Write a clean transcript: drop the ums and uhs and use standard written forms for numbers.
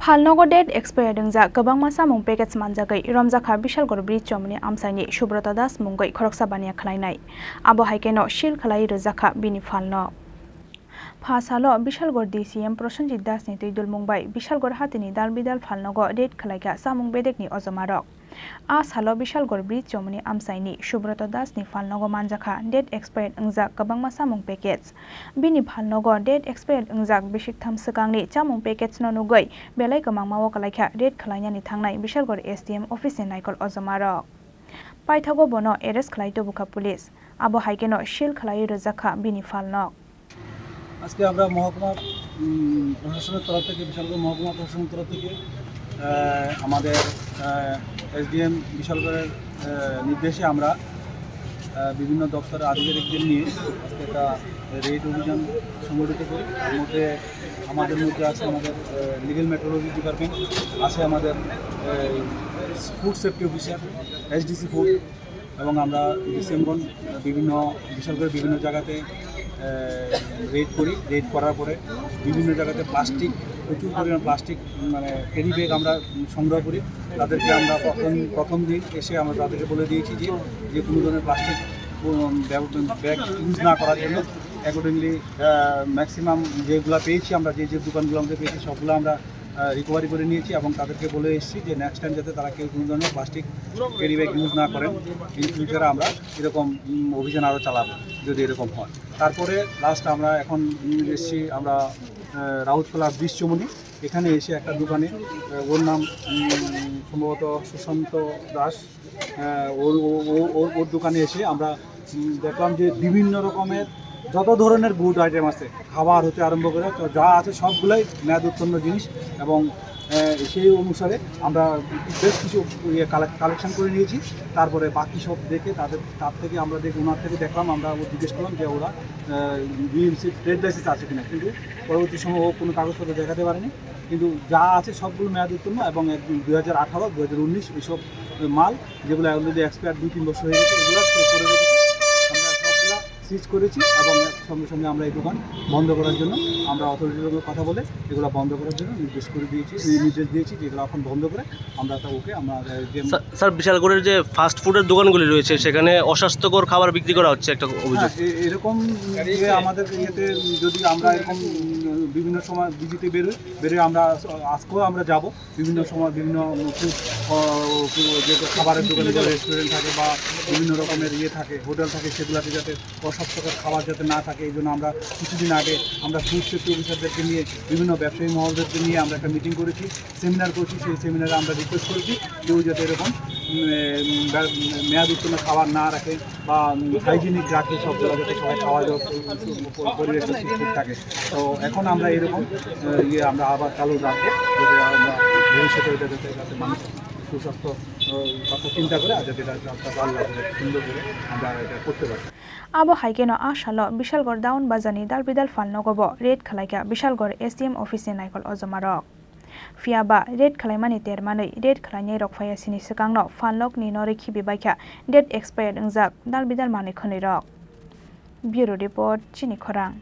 Phalnok date expired Wngjak Kwbangma Chamung package Manjagwi Romjakha Bishalgor bridge Chamung amsaini Subrata mungai Khlaiwi Khlainai abo haikeno shil Khlaiwi Jakha bini Phalnok Phasalo Bishalgor DCM Prosenjit Das ni tuidul mungbai Bishalgor hatini dalbidal Phalnogo date Khlaiga Chamung bedekni ojomarok Salo Bishalgor bridge Chamung amsaini Subrata ni Phalnogo Manjagha date expired Wngjak Kwbangma Chamung package bini Phalnogo date expired Wngjak bisiktham swkangni Chamung package no nugui belai Kwbangma o kalaikha date khlainani thangnai Bishalgor SDM office ni naikol ojomarok paithago bono arrest khlaito bukha police abo haikeno shil Khlaiwi Jakha bini Phalnok আজকে আমরা মহকুমা প্রশাসনের তরফ থেকে বিশালগড় মহকুমা প্রশাসনের তরফ থেকে আমাদের এসডিএম বিশালগড়ের নির্দেশে আমরা বিভিন্ন দপ্তরের আধিকারিকদের নিয়ে আজকে একটা রেড অভিযান সংগঠিত করি। এর মধ্যে আমাদের আছে আমাদের লিগ্যাল মেট্রোলজি ডিপার্টমেন্ট, আছে আমাদের food safety officer SDC food, এবং আমরা ডিসেম্বর বিভিন্ন বিশালগড়ের বিভিন্ন জায়গাতে রেড করি। রেড করার পরে বিভিন্ন জায়গাতে প্লাস্টিক, প্রচুর পরিমাণ প্লাস্টিক মানে ক্যারি ব্যাগ আমরা সংগ্রহ করি। তাদেরকে আমরা প্রথম দিন এসে আমরা তাদেরকে বলে দিয়েছি যে কোনো ধরনের প্লাস্টিক ব্যাগ ইউজ না করার জন্য। অ্যাকর্ডিংলি ম্যাক্সিমাম যেগুলো পেয়েছি আমরা যে দোকানগুলো আমাদের পেয়েছি সবগুলো আমরা রিকভারি করে নিয়েছি এবং তাদেরকে বলে এসেছি যে নেক্সট টাইম যাতে তারা কেউ কোনো ধরনের প্লাস্টিক ক্যারি ব্যাগ ইউজ না করেন। ইন ফিউচারে আমরা এরকম অভিযান আরও চালাবো যদি এরকম হয়। তারপরে লাস্ট আমরা এখন এসেছি আমরা রাউতখোলা ব্রিজ চমুনি, এখানে এসে একটা দোকানে ওর নাম সম্ভবত সুশান্ত দাস, ওর দোকানে এসে আমরা দেখলাম যে বিভিন্ন রকমের যত ধরনের গুড আইটেম আছে, খাবার হতে আরম্ভ করে তো যা আছে সবগুলোই মেয়াদ উৎপন্ন জিনিস, এবং সেই অনুসারে আমরা বেশ কিছু কালেকশন করে নিয়েছি। তারপরে বাকি সব দেখে তার থেকে আমরা ওনার থেকে দেখলাম, আমরা জিজ্ঞেস করলাম যে ওরা বিএমসি ট্রেড লাইসেন্স আছে কিনা, কিন্তু পরবর্তী সময় ও কোনো কাগজপত্র দেখাতে পারেনি। কিন্তু যা আছে সবগুলো মেয়াদ উৎপন্ন, এবং 2018, 2019 এইসব মাল যেগুলো অলরেডি এক্সপায়ার 2-3 বছর হয়ে গেছে এগুলো করে রেখেছি। আমরা সবগুলো সিজ করেছি এবং সঙ্গে সঙ্গে আমরা এই দোকান বন্ধ করার জন্য আমরা অথরিটির সঙ্গে কথা বলে এগুলো বন্ধ করার জন্য নির্দেশ দিয়েছি যে এগুলো এখন বন্ধ করে আমরা ওকে আমরা। স্যার, বিশালগড়ের যে ফাস্ট ফুডের দোকানগুলি রয়েছে সেখানে অস্বাস্থ্যকর খাবার বিক্রি করা হচ্ছে একটা অভিযোগ। এরকম আমাদের ইয়েতে যদি আমরা এরকম বিভিন্ন সময় বিজিতে বেরোই আমরা আজকেও আমরা যাব বিভিন্ন সময় বিভিন্ন যে খাবারের দোকানে যে রেস্টুরেন্ট থাকে বা বিভিন্ন রকমের ইয়ে থাকে হোটেল থাকে সেগুলোতে যাতে অস্বাস্থ্যকর খাবার যাতে না থাকে এই জন্য আমরা কিছুদিন আগে আমরা ফুড সেফটি অফিসারদেরকে নিয়ে বিভিন্ন ব্যবসায়ী মহলদেরকে নিয়ে আমরা একটা মিটিং করেছি, সেমিনার করেছি। সেই সেমিনারে আমরা রিকোয়েস্ট করেছি কেউ যাতে এরকম মেয়াদ উত্তীর্ণ খাবার না রাখে বা হাইজিনিক রাখে, সব জায়গায় যাতে সবাই খাওয়া দাওয়া পরিবেশটা ঠিক থাকে। তো এখন আমরা এরকম আমরা আবার চালু রাখবো যাতে আমরা ভবিষ্যতে এটা যাতে মানুষ সুস্বাস্থ্য কথা চিন্তা করে যাতে এটা ভালো লাগে সুন্দর করে আমরা এটা করতে পারি। abo haikeno salo Bishalgor daun bazani dalbidal Phalnogobo red khlaika Bishalgor SDM office ni naikol ojomarok fiaba red khlaimani termanei red khlainai rok phaya sini swkangno Phalnok ni nori khibi baikha date expired Wngjak dalbidal mani khonirok. Bureau report Chini Khorang.